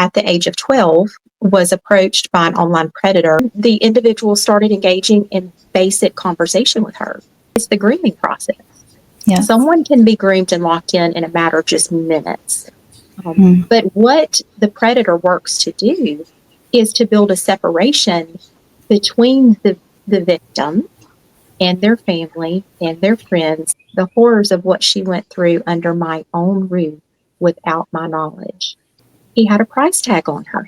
at the age of 12, was approached by an online predator. The individual started engaging in basic conversation with her. It's the grooming process. Yeah. Someone can be groomed and locked in a matter of just minutes. But what the predator works to do is to build a separation between the victim and their family and their friends, the horrors of what she went through under my own roof without my knowledge. He had a price tag on her.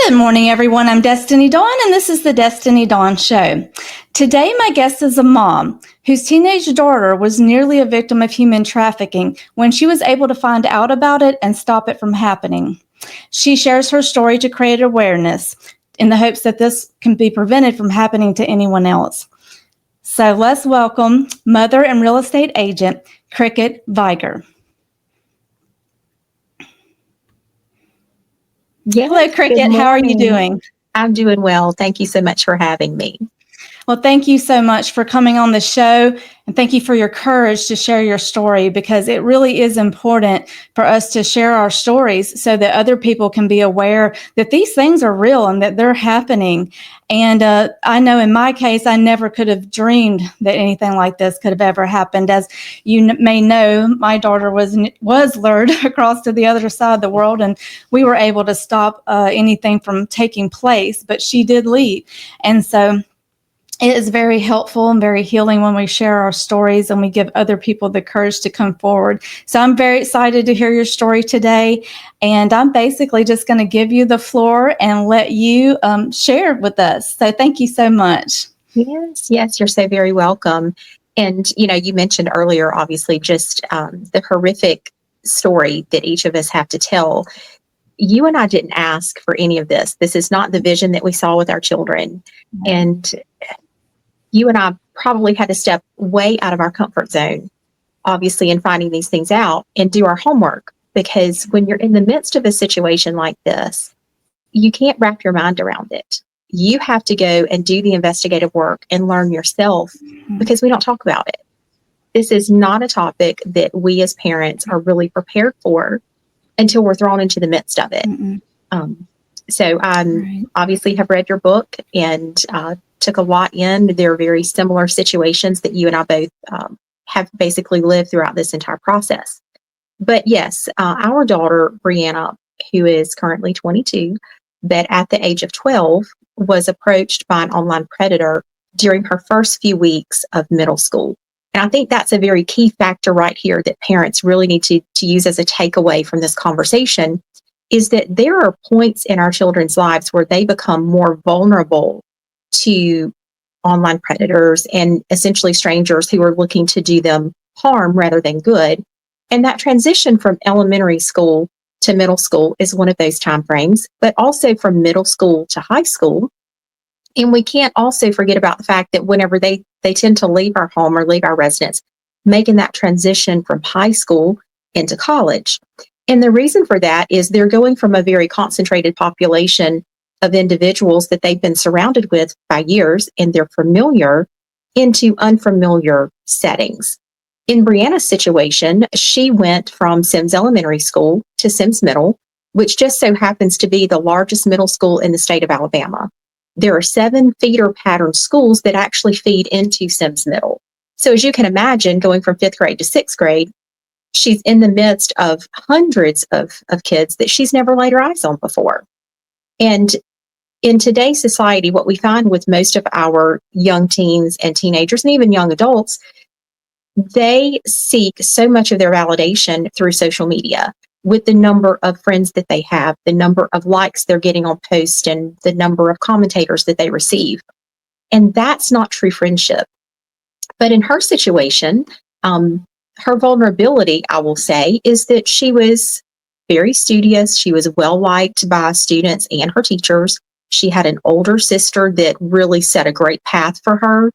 Good morning, everyone. I'm Destiny Dawn, and this is the Destiny Dawn Show. Today, my guest is a mom whose teenage daughter was nearly a victim of human trafficking when she was able to find out about it and stop it from happening. She shares her story to create awareness in the hopes that this can be prevented from happening to anyone else. So let's welcome mother and real estate agent, Cricket Viger. Yes, hello, Cricket. How are you doing? I'm doing well. Thank you so much for having me. Well, thank you so much for coming on the show, and thank you for your courage to share your story, because it really is important for us to share our stories so that other people can be aware that these things are real and that they're happening. And I know in my case, I never could have dreamed that anything like this could have ever happened. As you may know, my daughter was lured across to the other side of the world, and we were able to stop anything from taking place, but she did leave. And so it is very helpful and very healing when we share our stories and we give other people the courage to come forward. So I'm very excited to hear your story today. And I'm basically just going to give you the floor and let you share with us. So thank you so much. Yes, you're so very welcome. And, you mentioned earlier, obviously, just the horrific story that each of us have to tell. You and I didn't ask for any of this. This is not the vision that we saw with our children. And you and I probably had to step way out of our comfort zone, obviously, in finding these things out and do our homework. Because when you're in the midst of a situation like this, you can't wrap your mind around it. You have to go and do the investigative work and learn yourself, because we don't talk about it. This is not a topic that we as parents are really prepared for until we're thrown into the midst of it. So I obviously have read your book and took a lot in. There are very similar situations that you and I both have basically lived throughout this entire process. But yes, our daughter, Brianna, who is currently 22, that at the age of 12 was approached by an online predator during her first few weeks of middle school. And I think that's a very key factor right here that parents really need to use as a takeaway from this conversation, is that there are points in our children's lives where they become more vulnerable to online predators and essentially strangers who are looking to do them harm rather than good. And that transition from elementary school to middle school is one of those timeframes, but also from middle school to high school. And we can't also forget about the fact that whenever they tend to leave our home or leave our residence, making that transition from high school into college. And the reason for that is they're going from a very concentrated population of individuals that they've been surrounded with by years and they're familiar, into unfamiliar settings. In Brianna's situation, she went from Sims Elementary School to Sims Middle, which just so happens to be the largest middle school in the state of Alabama. There are 7 feeder pattern schools that actually feed into Sims Middle. So as you can imagine, going from 5th grade to 6th grade, she's in the midst of hundreds of kids that she's never laid her eyes on before. And in today's society, what we find with most of our young teens and teenagers and even young adults, they seek so much of their validation through social media, with the number of friends that they have, the number of likes they're getting on posts, and the number of commentators that they receive. And that's not true friendship. But in her situation, her vulnerability, I will say, is that she was very studious. She was well liked by students and her teachers. She had an older sister that really set a great path for her.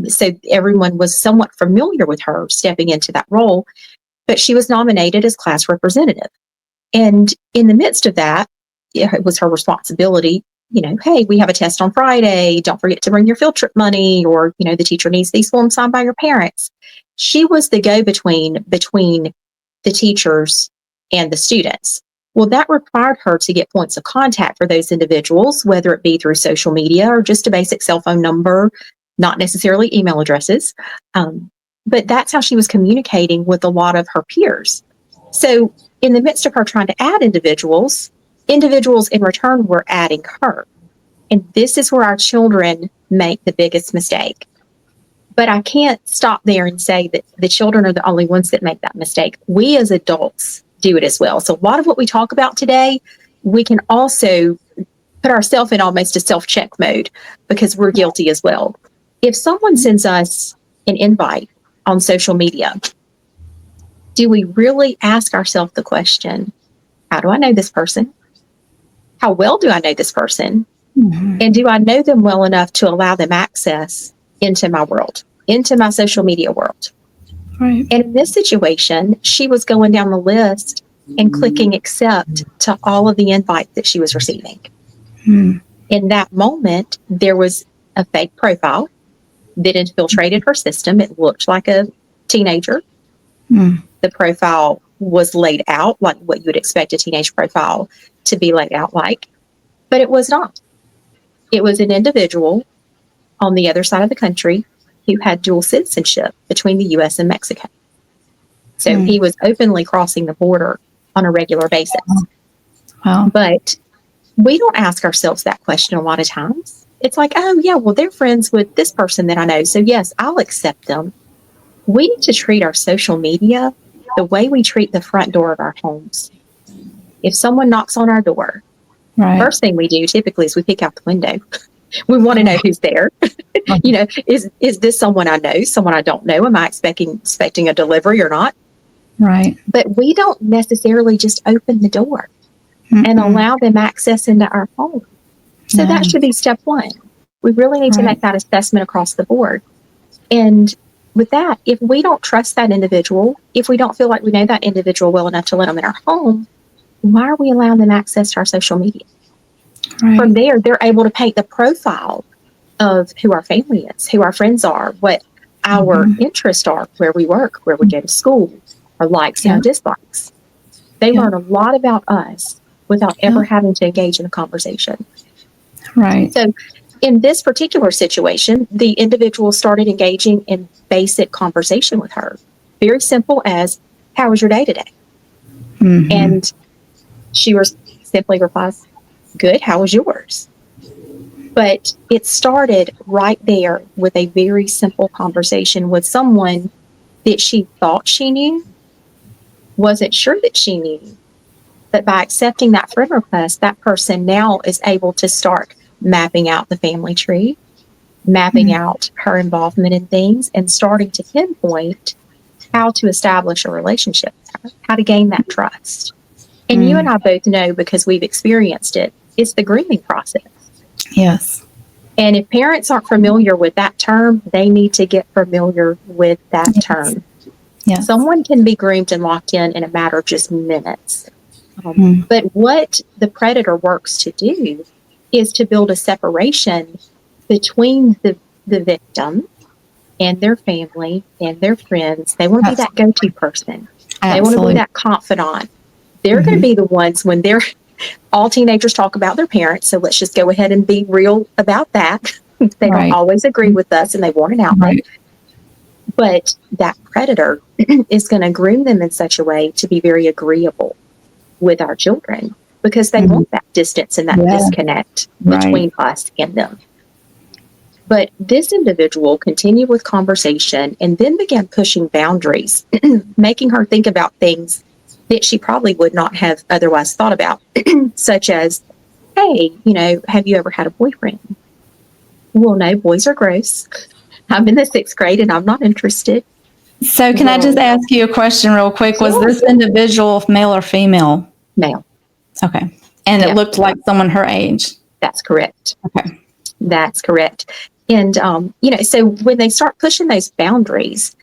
So everyone was somewhat familiar with her stepping into that role, but she was nominated as class representative. And in the midst of that, it was her responsibility, hey, we have a test on Friday. Don't forget to bring your field trip money, or, the teacher needs these forms signed by your parents. she was the go-between between the teachers and the students. Well, that required her to get points of contact for those individuals, whether it be through social media or just a basic cell phone number, not necessarily email addresses. But that's how she was communicating with a lot of her peers. So in the midst of her trying to add individuals in return were adding her. And this is where our children make the biggest mistake. But I can't stop there and say that the children are the only ones that make that mistake. We as adults do it as well. So a lot of what we talk about today, we can also put ourselves in almost a self-check mode because we're guilty as well. If someone sends us an invite on social media, do we really ask ourselves the question, how do I know this person? How well do I know this person? Mm-hmm. And do I know them well enough to allow them access into my world, into my social media world? Right. And in this situation, she was going down the list and clicking accept to all of the invites that she was receiving. Mm. In that moment, there was a fake profile that infiltrated her system. It looked like a teenager. Mm. The profile was laid out like what you would expect a teenage profile to be laid out like, but it was not. It was an individual on the other side of the country who had dual citizenship between the U.S. and Mexico. So he was openly crossing the border on a regular basis. Wow. But we don't ask ourselves that question a lot of times. It's like, oh, yeah, well, they're friends with this person that I know. So, yes, I'll accept them. We need to treat our social media the way we treat the front door of our homes. If someone knocks on our door, Right. first thing we do typically is we peek out the window. We want to know who's there. You know, is this someone I know, someone I don't know? Am I expecting a delivery or not? Right. But we don't necessarily just open the door and allow them access into our home. So that should be step one. We really need to make that assessment across the board. And with that, if we don't trust that individual, if we don't feel like we know that individual well enough to let them in our home, why are we allowing them access to our social media? Right. From there, they're able to paint the profile of who our family is, who our friends are, what our interests are, where we work, where we go to school, our likes and our dislikes. They learn a lot about us without ever having to engage in a conversation. Right. So in this particular situation, the individual started engaging in basic conversation with her. Very simple as, how was your day today? Mm-hmm. And she simply replies, good, how was yours? But it started right there with a very simple conversation with someone that she thought she knew, wasn't sure that she knew. But by accepting that friend request, that person now is able to start mapping out the family tree, mapping out her involvement in things, and starting to pinpoint how to establish a relationship with her, how to gain that trust. And you and I both know, because we've experienced it, it's the grooming process. Yes. And if parents aren't familiar with that term, they need to get familiar with that term. Yes. Someone can be groomed and locked in a matter of just minutes. But what the predator works to do is to build a separation between the victim and their family and their friends. They want to be that go-to person. They want to be that confidant. They're going to be the ones when all teenagers talk about their parents. So let's just go ahead and be real about that. They don't always agree with us and they want an outlet. But that predator is going to groom them in such a way to be very agreeable with our children because they want that distance and that disconnect between us and them. But this individual continued with conversation and then began pushing boundaries, making her think about things that she probably would not have otherwise thought about, such as, hey, have you ever had a boyfriend? Well, no, boys are gross. I'm in the 6th grade and I'm not interested. So can I just ask you a question real quick? Was this individual male or female? Male. Okay. And it looked like someone her age? That's correct. Okay. That's correct. And, so when they start pushing those boundaries,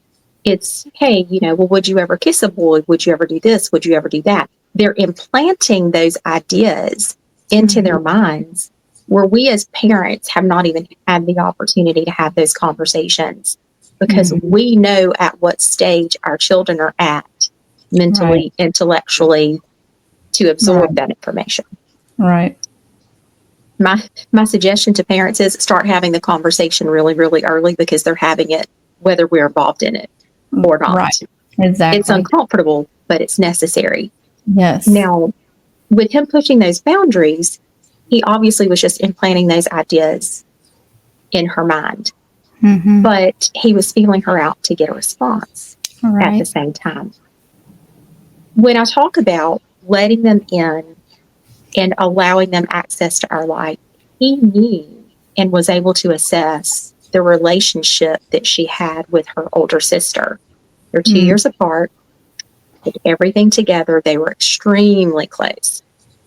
it's, hey, well, would you ever kiss a boy? Would you ever do this? Would you ever do that? They're implanting those ideas into their minds where we as parents have not even had the opportunity to have those conversations. because we know at what stage our children are at mentally, intellectually, to absorb that information. Right. My suggestion to parents is start having the conversation really, really early, because they're having it whether we're involved in it or not. Right. Exactly. It's uncomfortable, but it's necessary. Yes. Now, with him pushing those boundaries, he obviously was just implanting those ideas in her mind. But he was feeling her out to get a response at the same time. When I talk about letting them in and allowing them access to our life, he knew and was able to assess the relationship that she had with her older sister. They're 2 years apart, did everything together. They were extremely close.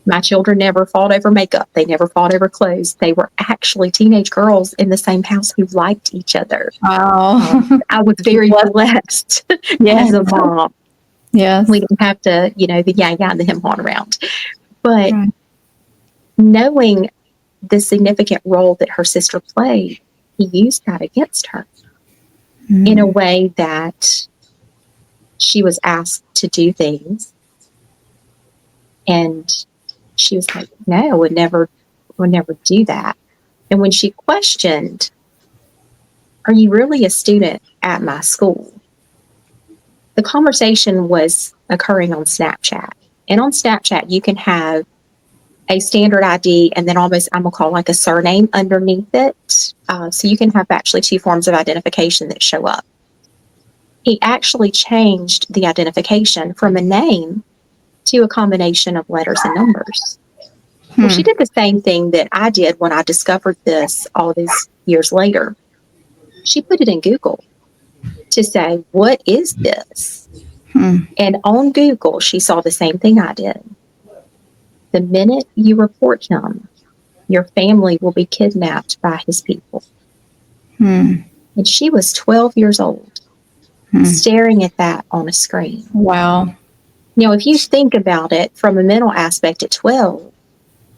My children never fought over makeup. They never fought over clothes. They were actually teenage girls in the same house who liked each other. Wow. I was very blessed as a mom. Yes. We didn't have to, the yang yang and the him hawing around. But knowing the significant role that her sister played, he used that against her in a way that she was asked to do things. And she was like, no, would never do that. And when she questioned, are you really a student at my school? The conversation was occurring on Snapchat. And on Snapchat, you can have a standard ID and then almost, I'm going to call like a surname underneath it. So you can have actually two forms of identification that show up. He actually changed the identification from a name to a combination of letters and numbers. Well, she did the same thing that I did when I discovered this all these years later. She put it in Google to say, what is this? And on Google, she saw the same thing I did. The minute you report him, your family will be kidnapped by his people. And she was 12 years old, staring at that on a screen. Wow. Now, if you think about it from a mental aspect at 12, you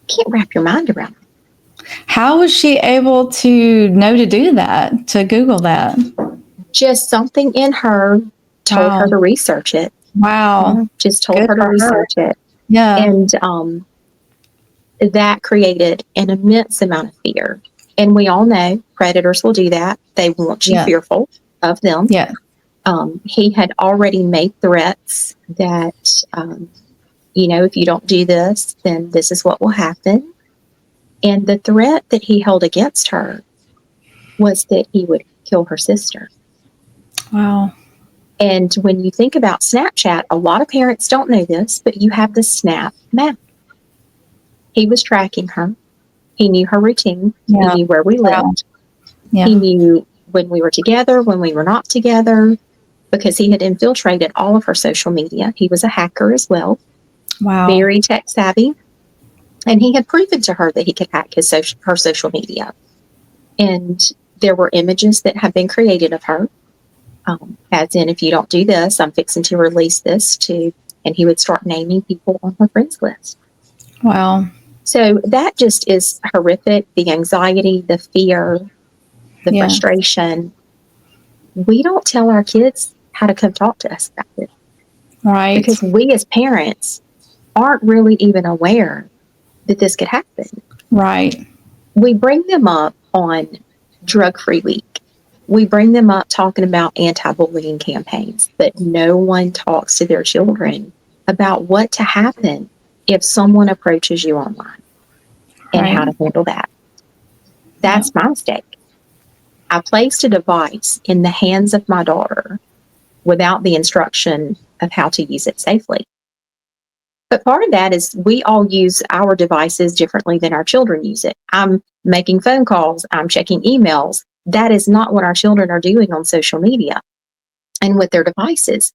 can't wrap your mind around it. How was she able to know to do that, to Google that? Just something in her told her to research it. Wow. Just told her to research it. Yeah. And that created an immense amount of fear. And we all know predators will do that. They want you fearful of them. Yeah. He had already made threats that, if you don't do this, then this is what will happen. And the threat that he held against her was that he would kill her sister. Wow. And when you think about Snapchat, a lot of parents don't know this, but you have the Snap map. He was tracking her. He knew her routine. Yeah. He knew where we lived. Yeah. He knew when we were together, when we were not together, because he had infiltrated all of her social media. He was a hacker as well. Wow. Very tech savvy. And he had proven to her that he could hack her social media. And there were images that had been created of her. As in, if you don't do this, I'm fixing to release this too. And he would start naming people on her friends list. Wow. So that just is horrific. The anxiety, the fear, the frustration. We don't tell our kids how to come talk to us about it. Right. Because we as parents aren't really even aware that this could happen. Right. We bring them up on Drug-Free Week. We bring them up talking about anti-bullying campaigns, but no one talks to their children about what to happen if someone approaches you online and how to handle that. That's my mistake. I placed a device in the hands of my daughter without the instruction of how to use it safely. But part of that is we all use our devices differently than our children use it. I'm making phone calls. I'm checking emails. That is not what our children are doing on social media and with their devices.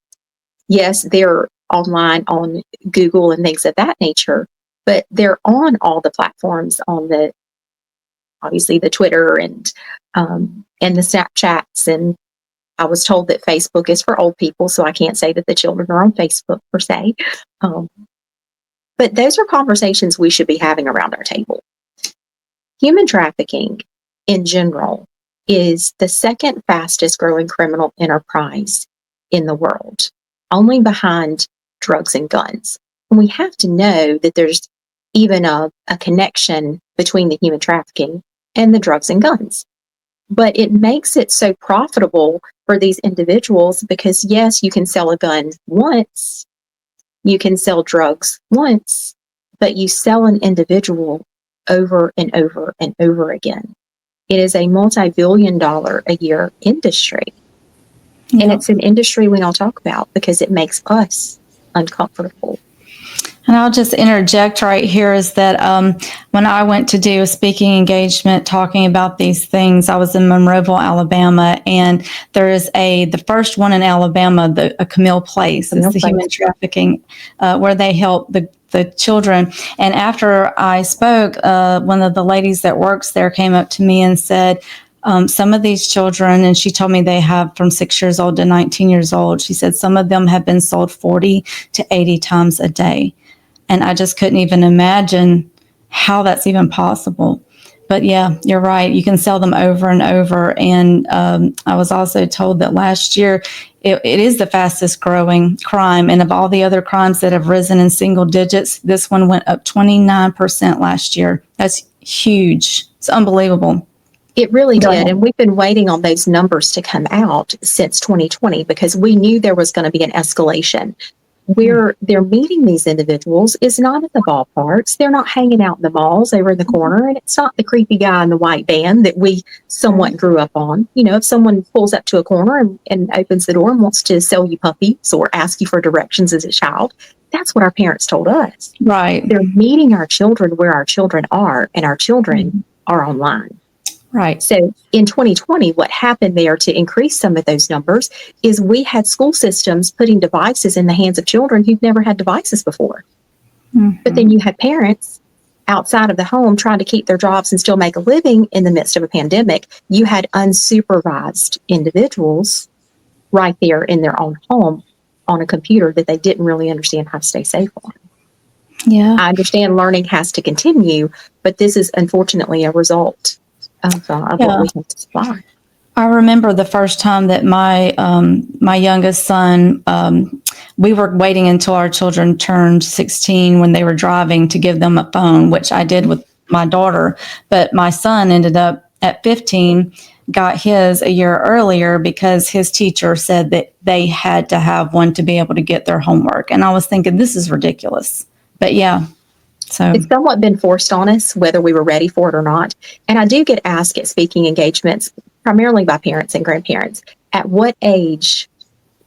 Yes, they're online on Google and things of that nature, but they're on all the platforms, on the, obviously the Twitter and the Snapchats. And I was told that Facebook is for old people, so I can't say that the children are on Facebook per se. But those are conversations we should be having around our table. Human trafficking in general is the second fastest growing criminal enterprise in the world, only behind drugs and guns. And we have to know that there's even a connection between the human trafficking and the drugs and guns. But it makes it so profitable for these individuals because, yes, you can sell a gun once, you can sell drugs once, but you sell an individual over and over and over again. It is a multi-billion-dollar a year industry. Yeah. And it's an industry we don't talk about because it makes us uncomfortable. And I'll just interject right here is that when I went to do a speaking engagement talking about these things, I was in Monroeville, Alabama, and there is the first one in Alabama, a Camille Place. It's the human trafficking where they help the children. And after I spoke, one of the ladies that works there came up to me and said, some of these children, and she told me they have from 6 years old to 19 years old. She said some of them have been sold 40 to 80 times a day. And I just couldn't even imagine how that's even possible. But yeah, you're right. You can sell them over and over. And I was also told that last year it is the fastest growing crime. And of all the other crimes that have risen in single digits, this one went up 29% last year. That's huge. It's unbelievable. It really did. And we've been waiting on those numbers to come out since 2020 because we knew there was going to be an escalation. Where they're meeting these individuals is not at the ballparks. They're not hanging out in the malls over in the corner. And it's not the creepy guy in the white van that we somewhat grew up on. You know, if someone pulls up to a corner and opens the door and wants to sell you puppies or ask you for directions as a child, that's what our parents told us. Right. They're meeting our children where our children are, and our children are online. Right. So in 2020, what happened there to increase some of those numbers is we had school systems putting devices in the hands of children who've never had devices before. Mm-hmm. But then you had parents outside of the home trying to keep their jobs and still make a living in the midst of a pandemic. You had unsupervised individuals right there in their own home on a computer that they didn't really understand how to stay safe on. Yeah. I understand learning has to continue, but this is unfortunately a result of what we have to supply. I remember the first time that my youngest son, we were waiting until our children turned 16 when they were driving to give them a phone, which I did with my daughter. But my son ended up at 15, got his a year earlier because his teacher said that they had to have one to be able to get their homework. And I was thinking, this is ridiculous. But yeah. So it's somewhat been forced on us, whether we were ready for it or not. And I do get asked at speaking engagements, primarily by parents and grandparents, at what age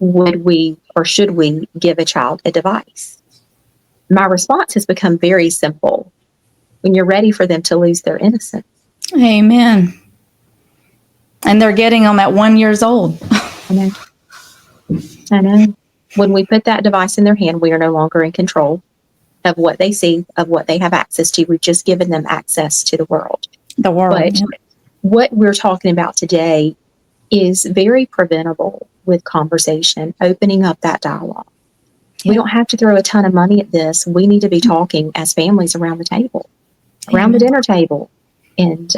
would we or should we give a child a device? My response has become very simple. When you're ready for them to lose their innocence. Amen. And they're getting them at 1 year old. I know. When we put that device in their hand, we are no longer in control of what they see, of what they have access to. We've just given them access to the world. The world. But what we're talking about today is very preventable with conversation, opening up that dialogue. Yeah. We don't have to throw a ton of money at this. We need to be talking as families around the table, around the dinner table, and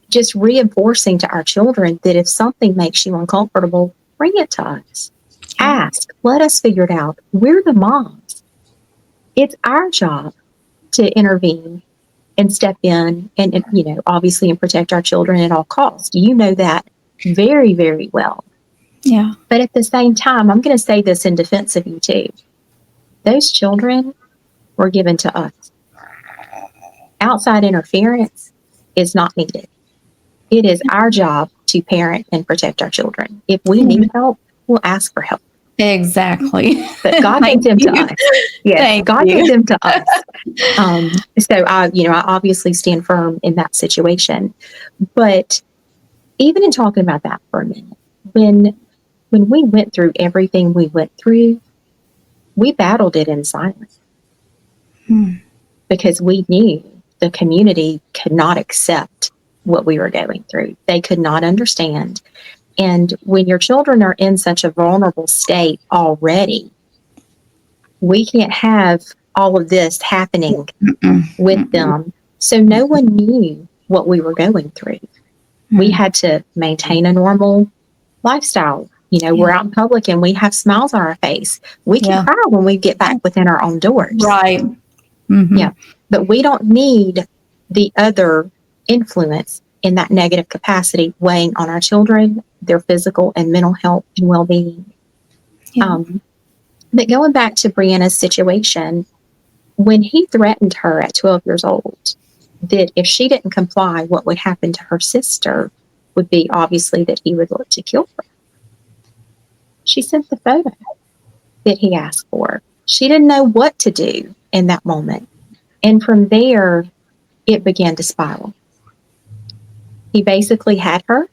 just reinforcing to our children that if something makes you uncomfortable, bring it to us. Ask. Let us figure it out. We're the moms. It's our job to intervene and step in and, obviously, and protect our children at all costs. You know that very, very well. Yeah. But at the same time, I'm going to say this in defense of you too. Those children were given to us. Outside interference is not needed. It is our job to parent and protect our children. If we need help, we'll ask for help. Exactly. But God gave them to us. Yes, God gave them to us. So I obviously stand firm in that situation. But even in talking about that for a minute, when we went through everything we went through, we battled it in silence because we knew the community could not accept what we were going through. They could not understand. And when your children are in such a vulnerable state already, we can't have all of this happening with them. So no one knew what we were going through. We had to maintain a normal lifestyle. We're out in public and we have smiles on our face. We can cry when we get back within our own doors. Right. Mm-hmm. Yeah. But we don't need the other influence in that negative capacity weighing on our children, their physical and mental health and well-being. Yeah. But going back to Brianna's situation, when he threatened her at 12 years old, that if she didn't comply, what would happen to her sister would be obviously that he would look to kill her. She sent the photo that he asked for. She didn't know what to do in that moment. And from there, it began to spiral. He basically had her.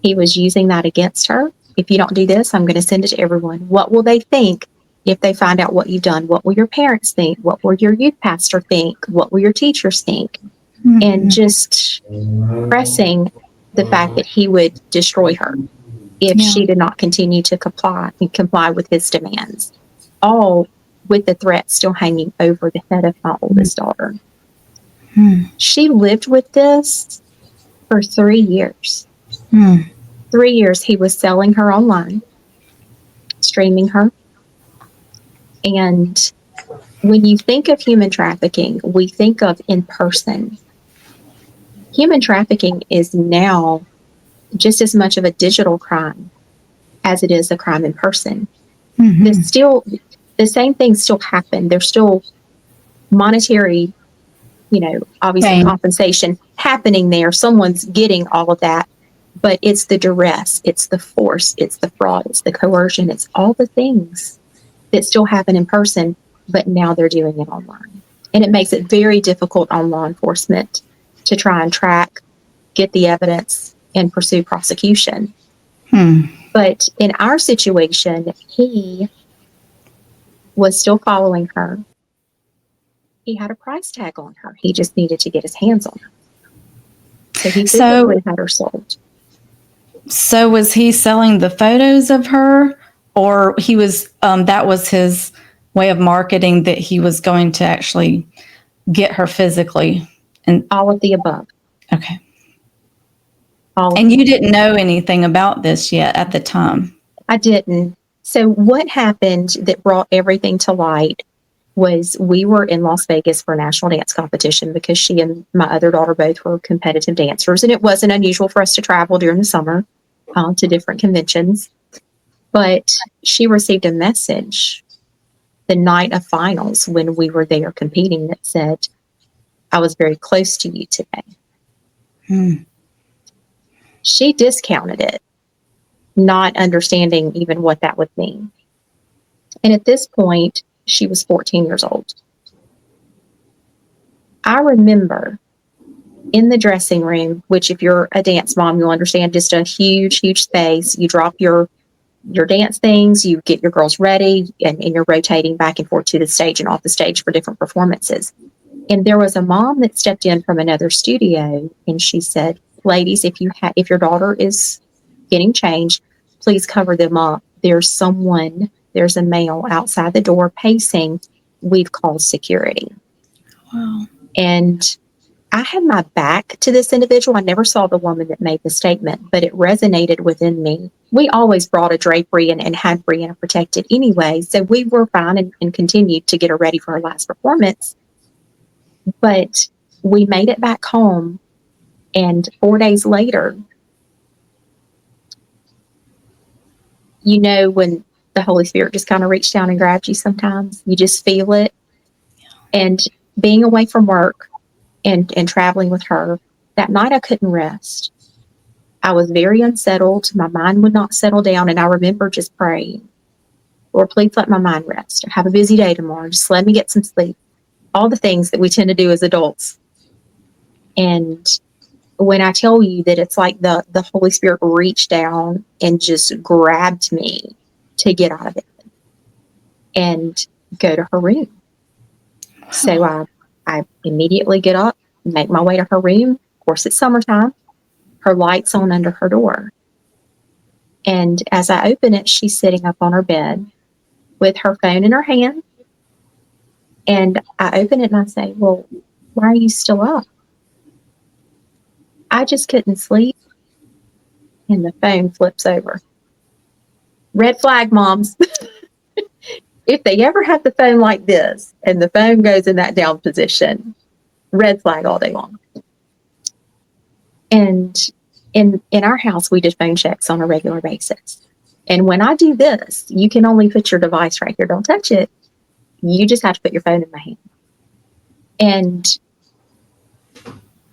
He was using that against her. If you don't do this, I'm going to send it to everyone. What will they think if they find out what you've done? What will your parents think? What will your youth pastor think? What will your teachers think? Mm-hmm. And just pressing the fact that he would destroy her if she did not continue to comply with his demands, all with the threat still hanging over the head of my oldest daughter. Mm-hmm. She lived with this for 3 years. 3 years he was selling her online, streaming her. And when you think of human trafficking, we think of in person. Human trafficking is now just as much of a digital crime as it is a crime in person. Mm-hmm. The same things still happen. There's still monetary, obviously compensation happening there. Someone's getting all of that, but it's the duress, it's the force, it's the fraud, it's the coercion, it's all the things that still happen in person, but now they're doing it online. And it makes it very difficult on law enforcement to try and track, get the evidence, and pursue prosecution. But in our situation, he was still following her. He had a price tag on her. He just needed to get his hands on her. So he physically had her sold. So was he selling the photos of her, or he was that was his way of marketing that he was going to actually get her physically? And all of the above. Okay. And you didn't know anything about this yet at the time? I didn't. So what happened that brought everything to light was we were in Las Vegas for a national dance competition because she and my other daughter both were competitive dancers. And it wasn't unusual for us to travel during the summer to different conventions. But she received a message the night of finals when we were there competing that said, "I was very close to you today." She discounted it, not understanding even what that would mean. And at this point, she was 14 years old. I remember in the dressing room, which if you're a dance mom, you'll understand, just a huge, huge space. You drop your dance things, you get your girls ready, and you're rotating back and forth to the stage and off the stage for different performances. And there was a mom that stepped in from another studio, and she said, "Ladies, if your daughter is getting changed, please cover them up. There's a male outside the door pacing. We've called security." Wow. And I had my back to this individual. I never saw the woman that made the statement, but it resonated within me. We always brought a drapery and had Brianna protected anyway, so we were fine and continued to get her ready for her last performance. But we made it back home, and 4 days later, when the Holy Spirit just kind of reached down and grabbed you sometimes, you just feel it. And being away from work and traveling with her, that night I couldn't rest. I was very unsettled. My mind would not settle down. And I remember just praying, "Lord, please let my mind rest. I have a busy day tomorrow. Just let me get some sleep." All the things that we tend to do as adults. And when I tell you that it's like the Holy Spirit reached down and just grabbed me to get out of it and go to her room. Wow. So I immediately get up, make my way to her room. Of course, it's summertime. Her light's on under her door. And as I open it, she's sitting up on her bed with her phone in her hand. And I open it and I say, "Well, why are you still up?" I just couldn't sleep. And the phone flips over. Red flag, moms. If they ever have the phone like this and the phone goes in that down position, red flag all day long. And in our house, we did phone checks on a regular basis. And when I do this, you can only put your device right here. Don't touch it. You just have to put your phone in my hand. And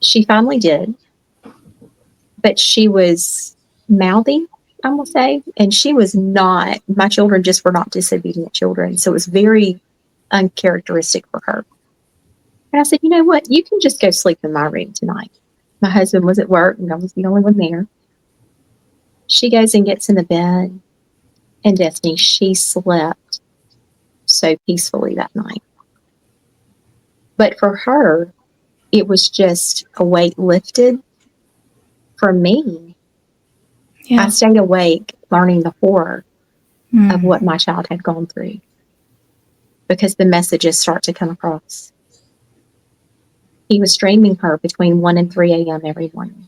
she finally did. But she was mouthy, I'm going to say. And she was not, my children just were not disobedient children. So it was very uncharacteristic for her. And I said, you know what? You can just go sleep in my room tonight. My husband was at work and I was the only one there. She goes and gets in the bed. And Destiny, she slept so peacefully that night. But for her, it was just a weight lifted. For me, I stayed awake learning the horror of what my child had gone through because the messages start to come across. He was streaming her between 1 and 3 a.m. every morning.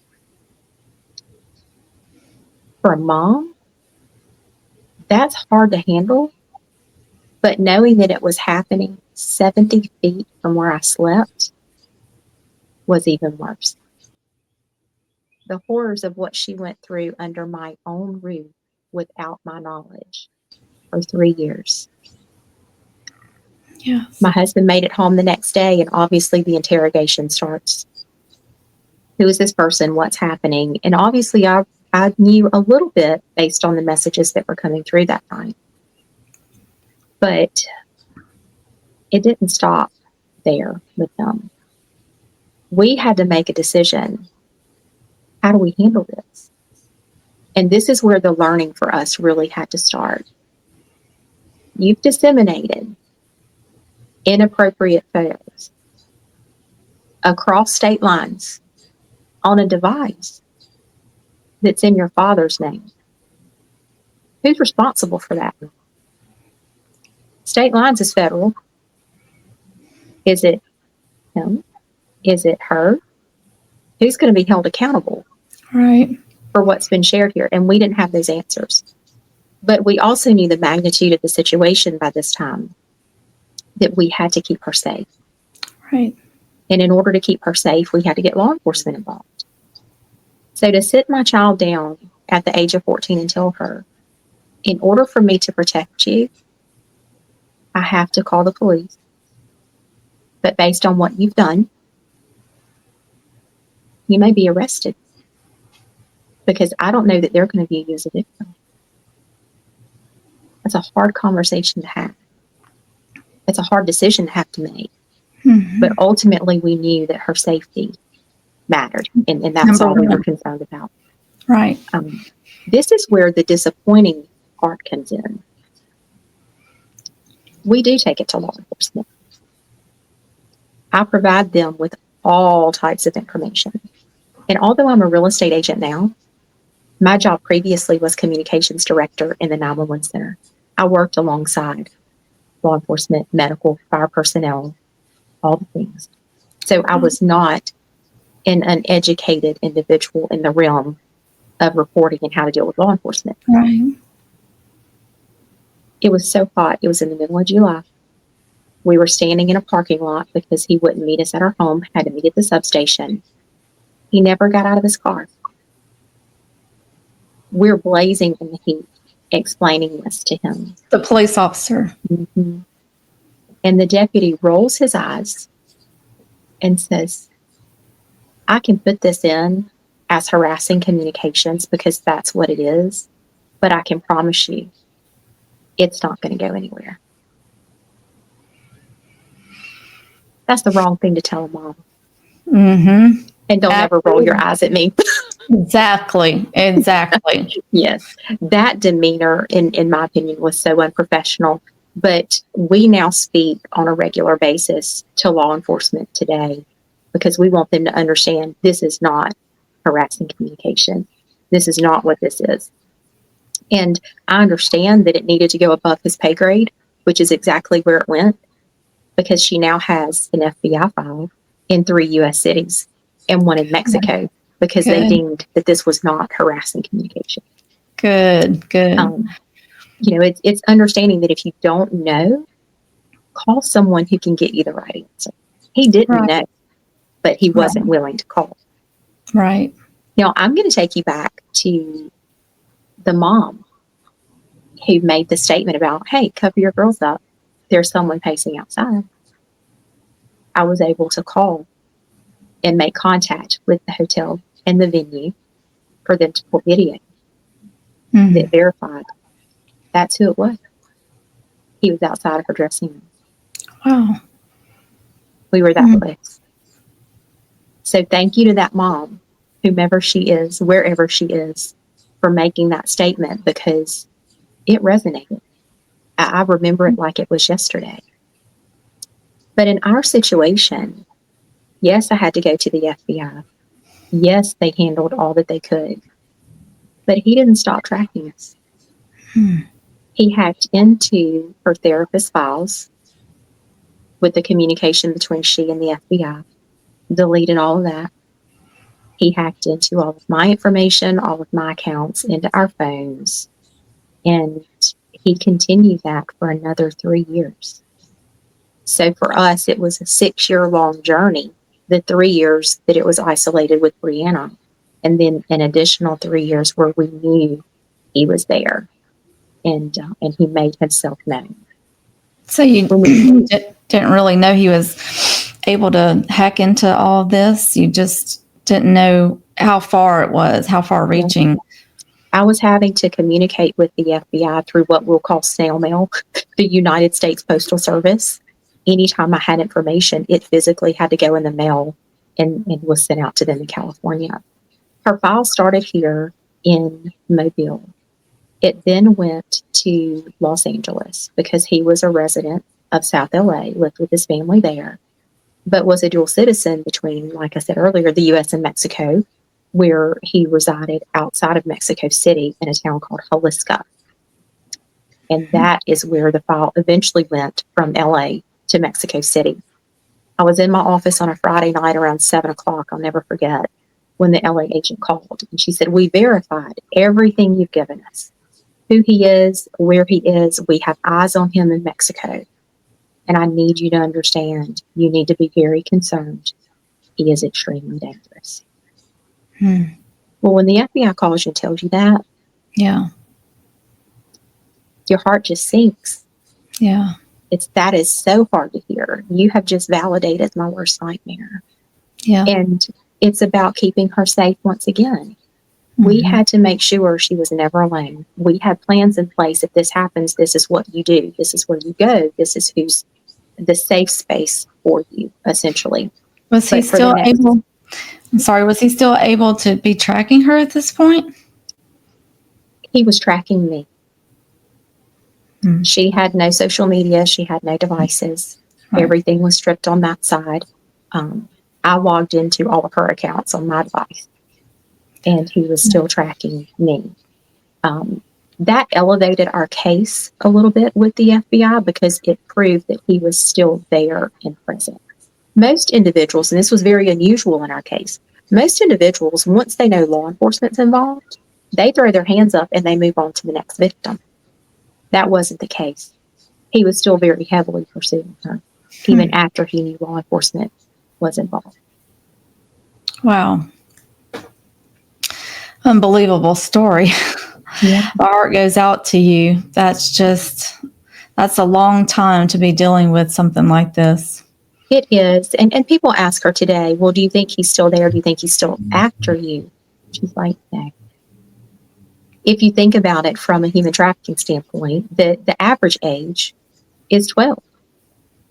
For a mom, that's hard to handle, but knowing that it was happening 70 feet from where I slept was even worse. The horrors of what she went through under my own roof without my knowledge for 3 years. Yes. My husband made it home the next day, and obviously the interrogation starts. Who is this person? What's happening? And obviously I knew a little bit based on the messages that were coming through that night. But it didn't stop there with them. We had to make a decision. How do we handle this? And this is where the learning for us really had to start. You've disseminated inappropriate photos across state lines on a device that's in your father's name. Who's responsible for that? State lines is federal. Is it him? Is it her? Who's going to be held accountable? Right. For what's been shared here? And we didn't have those answers. But we also knew the magnitude of the situation by this time, that we had to keep her safe. Right. And in order to keep her safe, we had to get law enforcement involved. So to sit my child down at the age of 14 and tell her, in order for me to protect you, I have to call the police. But based on what you've done, you may be arrested. Because I don't know that they're going to view you as a victim. That's a hard conversation to have. It's a hard decision to have to make. Mm-hmm. But ultimately, we knew that her safety mattered. And that's all we were concerned about. Right. This is where the disappointing part comes in. We do take it to law enforcement. I provide them with all types of information. And although I'm a real estate agent now, my job previously was communications director in the 911 center. I worked alongside law enforcement, medical, fire personnel, all the things. So I was not an uneducated individual in the realm of reporting and how to deal with law enforcement. Right. It was so hot. It was in the middle of July. We were standing in a parking lot because he wouldn't meet us at our home, had to meet at the substation. He never got out of his car. We're blazing in the heat, explaining this to him. The police officer. Mm-hmm. And the deputy rolls his eyes and says, I can put this in as harassing communications because that's what it is, but I can promise you it's not going to go anywhere. That's the wrong thing to tell a mom. Mm-hmm. And don't ever roll your eyes at me. Exactly. Yes. That demeanor, in my opinion, was so unprofessional. But we now speak on a regular basis to law enforcement today because we want them to understand this is not harassing communication. This is not what this is. And I understand that it needed to go above his pay grade, which is exactly where it went, because she now has an FBI file in 3 U.S. cities and one in Mexico because they Good. deemed that this was not harassing communication. Good. It's understanding that if you don't know, call someone who can get you the right answer. He didn't Right. know, but he wasn't willing to call. Right. Now, I'm going to take you back to the mom who made the statement about, hey, cover your girls up. There's someone pacing outside. I was able to call and make contact with the hotel and the venue for them to pull video that verified that's who it was. He was outside of her dressing room. Wow. We were that close. So thank you to that mom, whomever she is, wherever she is, for making that statement, because it resonated. I remember it like it was yesterday. But in our situation, yes, I had to go to the FBI. Yes, they handled all that they could. But he didn't stop tracking us. He hacked into her therapist's files with the communication between she and the FBI, deleted all of that. He hacked into all of my information, all of my accounts, into our phones. And he continued that for another 3 years. So for us, it was a 6-year-long journey, the 3 years that it was isolated with Brianna, and then an additional 3 years where we knew he was there, and he made himself known. So you didn't really know he was able to hack into all of this? You just didn't know how far it was, how far reaching? I was having to communicate with the FBI through what we'll call snail mail, the United States Postal Service. Anytime I had information, it physically had to go in the mail and was sent out to them in California. Her file started here in Mobile. It then went to Los Angeles because he was a resident of South LA, lived with his family there, but was a dual citizen between, like I said earlier, the US and Mexico, where he resided outside of Mexico City in a town called Jalisco. And that is where the file eventually went from LA to Mexico City. I was in my office on a Friday night around 7 o'clock, I'll never forget, when the LA agent called. And she said, we verified everything you've given us. Who he is, where he is. We have eyes on him in Mexico. And I need you to understand, you need to be very concerned. He is extremely dangerous. Well, when the FBI calls you and tells you that, Yeah. your heart just sinks. Yeah. That is so hard to hear. You have just validated my worst nightmare. Yeah. And it's about keeping her safe once again. We had to make sure she was never alone. We had plans in place. If this happens, this is what you do. This is where you go. This is who's the safe space for you, essentially. Was he still able? I'm sorry. Was he still able to be tracking her at this point? He was tracking me. She had no social media. She had no devices. Right. Everything was stripped on that side. I logged into all of her accounts on my device, and he was still tracking me. That elevated our case a little bit with the FBI because it proved that he was still there and present. Most individuals, and this was very unusual in our case, most individuals, once they know law enforcement's involved, they throw their hands up and they move on to the next victim. That wasn't the case. He was still very heavily pursuing her, even after he knew law enforcement was involved. Wow. Unbelievable story. Yeah. My heart goes out to you. That's a long time to be dealing with something like this. It is. And people ask her today, well, do you think he's still there? Do you think he's still after you? She's like, no. If you think about it from a human trafficking standpoint, the average age is 12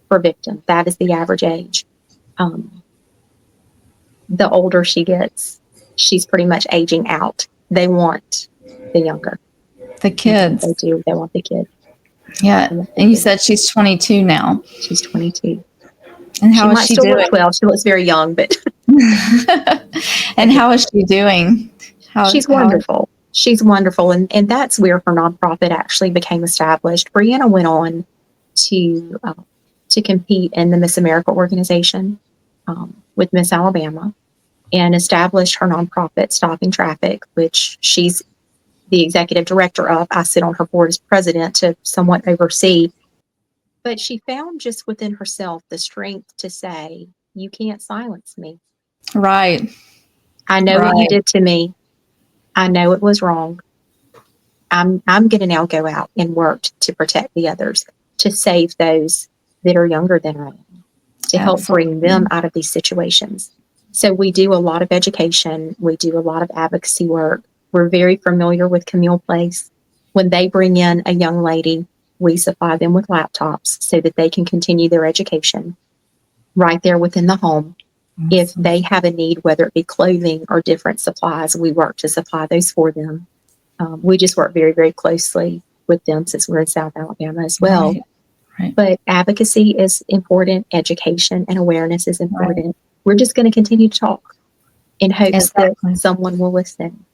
for victims. That is the average age. The older she gets, she's pretty much aging out. They want the younger. The kids. They do. They want the kids. Yeah. And you said she's 22 now. She's 22. And how is she doing? Look 12. She looks very young, but. And how is she doing? She's wonderful. She's wonderful. And that's where her nonprofit actually became established. Brianna went on to compete in the Miss America organization with Miss Alabama. and established her nonprofit, Stopping Traffic, which she's the executive director of. I sit on her board as president to somewhat oversee. But she found just within herself the strength to say, you can't silence me. Right. I know what you Right. did to me. I know it was wrong. I'm going to now go out and work to protect the others, to save those that are younger than I am, to help bring them out of these situations. So we do a lot of education. We do a lot of advocacy work. We're very familiar with Camille Place. When they bring in a young lady, we supply them with laptops so that they can continue their education right there within the home. If they have a need, whether it be clothing or different supplies, we work to supply those for them. We just work very, very closely with them since we're in South Alabama as well. Right. But advocacy is important. Education and awareness is important. Right. We're just going to continue to talk in hopes Exactly. that someone will listen.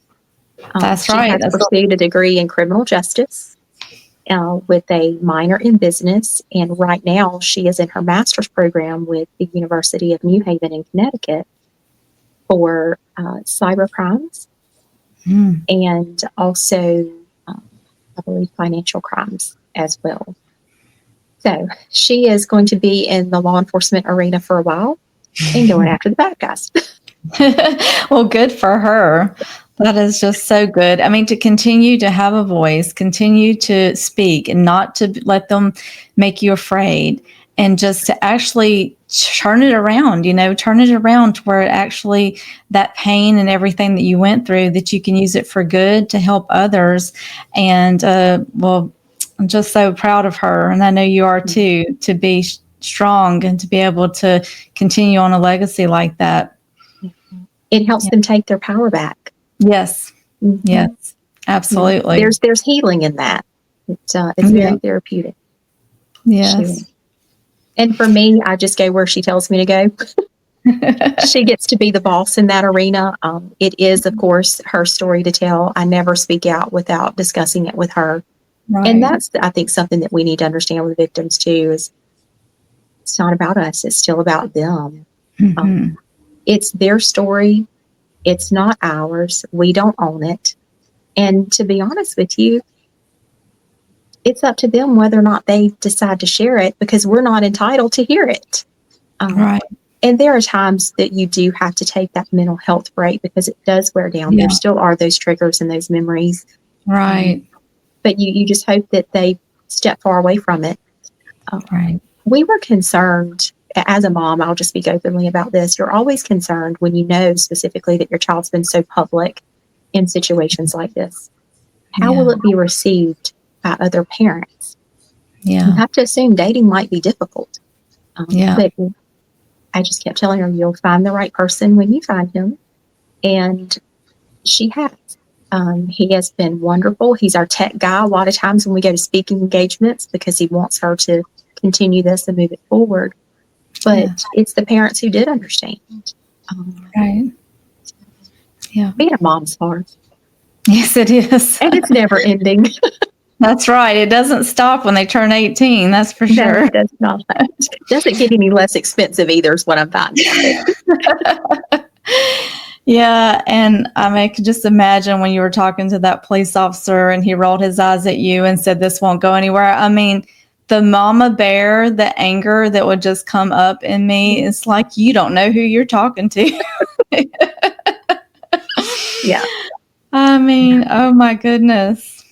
That's she right. has That's pursued a degree in criminal justice with a minor in business. And right now she is in her master's program with the University of New Haven in Connecticut for cyber crimes and also, I believe, financial crimes as well. So she is going to be in the law enforcement arena for a while and going after the bad guys. Well, good for her. That is just so good. I mean, to continue to have a voice, continue to speak, and not to let them make you afraid, and just to actually turn it around, turn it around to where it actually, that pain and everything that you went through, that you can use it for good to help others. And, well, I'm just so proud of her. And I know you are too, to be strong and to be able to continue on a legacy like that. It helps them take their power back. Yes. Mm-hmm. Yes, absolutely. There's healing in that. It's very therapeutic. Yes. And for me, I just go where she tells me to go. She gets to be the boss in that arena. It is, of course, her story to tell. I never speak out without discussing it with her. Right. And that's, I think, something that we need to understand with victims too, is it's not about us. It's still about them. Mm-hmm. It's their story. It's not ours. We don't own it. And to be honest with you, it's up to them whether or not they decide to share it, because we're not entitled to hear it. Right. And there are times that you do have to take that mental health break because it does wear down. Yeah. There still are those triggers and those memories. Right. But you just hope that they step far away from it. Right. We were concerned, as a mom, I'll just speak openly about this. You're always concerned when you know specifically that your child's been so public in situations like this. How will it be received by other parents? Yeah. You have to assume dating might be difficult. But I just kept telling her, you'll find the right person when you find him. And she has. He has been wonderful. He's our tech guy a lot of times when we go to speaking engagements, because he wants her to continue this and move it forward. But it's the parents who did understand. Right. Yeah. Being a mom's hard. Yes, it is. And it's never ending. That's right. It doesn't stop when they turn 18. That's for sure. No, it does not. It doesn't get any less expensive either, is what I'm finding. Yeah. And I could just imagine when you were talking to that police officer and he rolled his eyes at you and said, this won't go anywhere. I mean, the mama bear, the anger that would just come up in me, it's like, you don't know who you're talking to. Yeah. I mean, oh my goodness.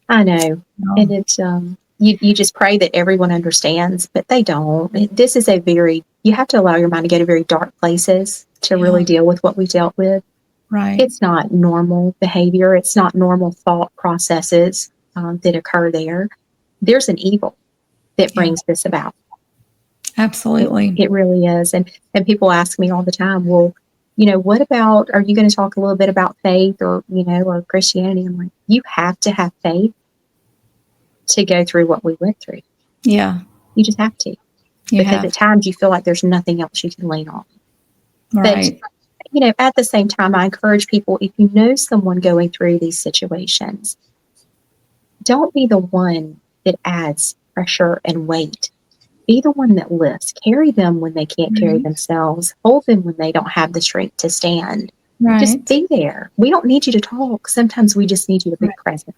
I know. And it's, you just pray that everyone understands, but they don't. This is you have to allow your mind to go to very dark places to really deal with what we dealt with. Right. It's not normal behavior. It's not normal thought processes that occur there. There's an evil that brings this about. Absolutely. It really is. And people ask me all the time, well, what about, are you going to talk a little bit about faith or Christianity? I'm like, you have to have faith to go through what we went through. Yeah. You just have to. Because at times you feel like there's nothing else you can lean on. Right. But, at the same time, I encourage people, if you know someone going through these situations, don't be the one that adds pressure and weight. Be the one that lifts. Carry them when they can't carry Right. themselves. Hold them when they don't have the strength to stand. Just Right. be there. We don't need you to talk. Sometimes we just need you to be present.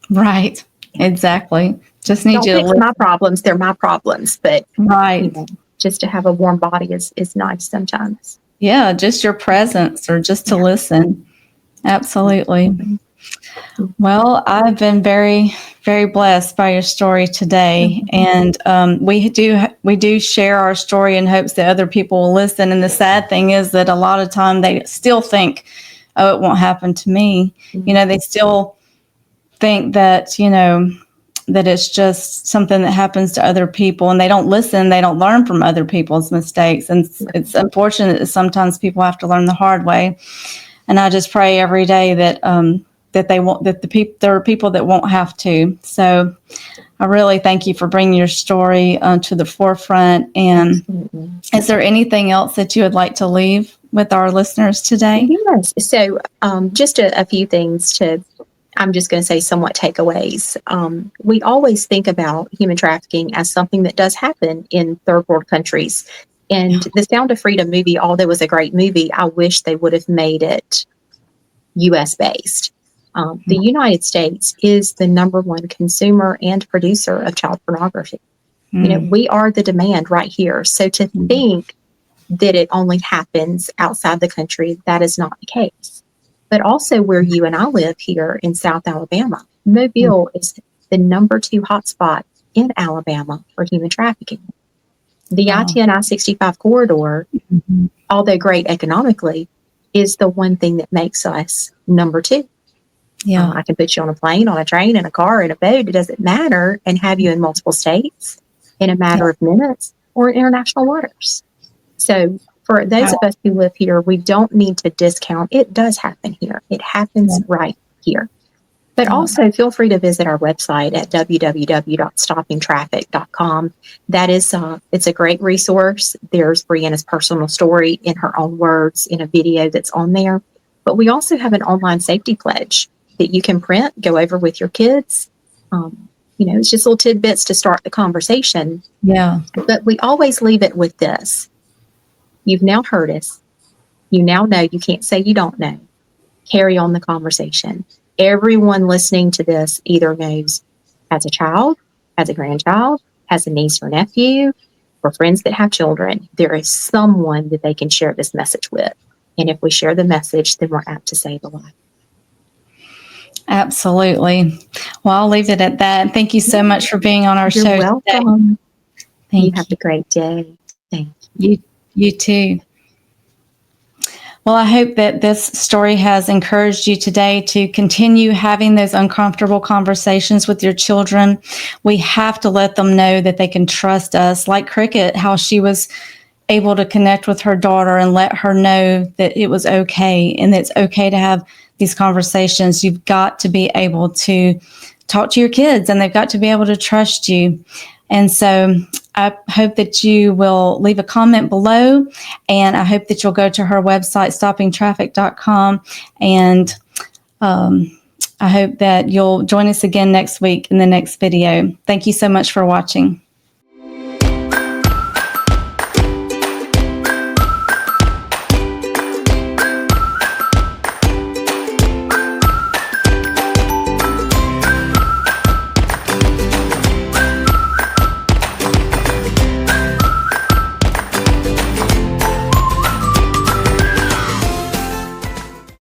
Right. Exactly. Just need Don't you to fix listen. my problems. They're my problems. But, Right. just to have a warm body is nice sometimes. Yeah, just your presence or just to Yeah. listen. Absolutely. Mhm. Well, I've been very, very blessed by your story today, and we do share our story in hopes that other people will listen. And the sad thing is that a lot of time they still think, "Oh, it won't happen to me." They still think that that it's just something that happens to other people, and they don't listen. They don't learn from other people's mistakes, and it's unfortunate that sometimes people have to learn the hard way. And I just pray every day that there are people that won't have to. So I really thank you for bringing your story to the forefront. And Absolutely. is there anything else that you would like to leave with our listeners today? Yes. So, just a few things I'm just going to say somewhat takeaways. We always think about human trafficking as something that does happen in third world countries. And the Sound of Freedom movie, although it was a great movie, I wish they would have made it US based. The United States is the number one consumer and producer of child pornography. We are the demand right here. So to think that it only happens outside the country, that is not the case. But also where you and I live here in South Alabama, Mobile is the number 2 hotspot in Alabama for human trafficking. The Wow. I-10, I-65 corridor, although great economically, is the one thing that makes us number 2. Yeah. I can put you on a plane, on a train, in a car, in a boat, it doesn't matter, and have you in multiple states in a matter of minutes or in international waters. So for those of us who live here, we don't need to discount. It does happen here. It happens right here. But also feel free to visit our website at www.stoppingtraffic.com. That is, it's a great resource. There's Brianna's personal story in her own words in a video that's on there. But we also have an online safety pledge that you can print, go over with your kids. It's just little tidbits to start the conversation. Yeah. But we always leave it with this. You've now heard us. You now know. You can't say you don't know. Carry on the conversation. Everyone listening to this either knows as a child, as a grandchild, has a niece or nephew, or friends that have children. There is someone that they can share this message with. And if we share the message, then we're apt to save a life. Absolutely. Well, I'll leave it at that. Thank you so much for being on our You're show welcome. today. You have a great day. Thank you. You too. Well, I hope that this story has encouraged you today to continue having those uncomfortable conversations with your children. We have to let them know that they can trust us, like Cricket, how she was able to connect with her daughter and let her know that it was okay and it's okay to have these conversations. You've got to be able to talk to your kids and they've got to be able to trust you. And so I hope that you will leave a comment below, and I hope that you'll go to her website, stoppingtraffic.com, and I hope that you'll join us again next week in the next video. Thank you so much for watching.